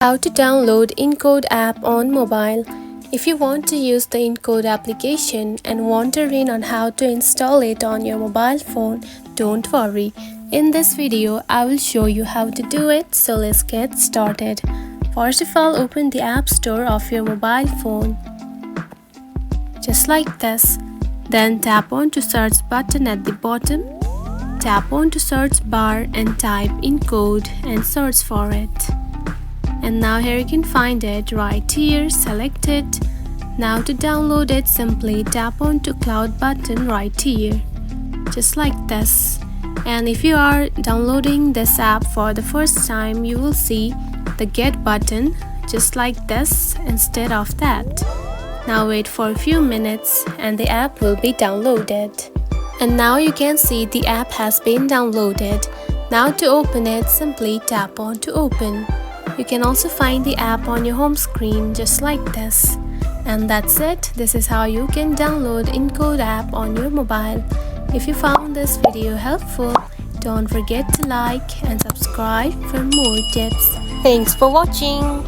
How to download Encode app on mobile. If you want to use the Encode application and wondering on how to install it on your mobile phone, don't worry. In this video, I will show you how to do it, so let's get started. First of all, open the App Store of your mobile phone. Just like this. Then tap on to search button at the bottom. Tap on to search bar and type Encode and search for it. And now here you can find it right here, select it. Now to download it, simply tap on to cloud button right here, just like this. And if you are downloading this app for the first time, you will see the get button just like this instead of that. Now wait for a few minutes and the app will be downloaded. And now you can see the app has been downloaded. Now to open it, simply tap on to open. You can also find the app on your home screen just like this. And that's it. This is how you can download Encode app on your mobile. If you found this video helpful, don't forget to like and subscribe for more tips. Thanks for watching.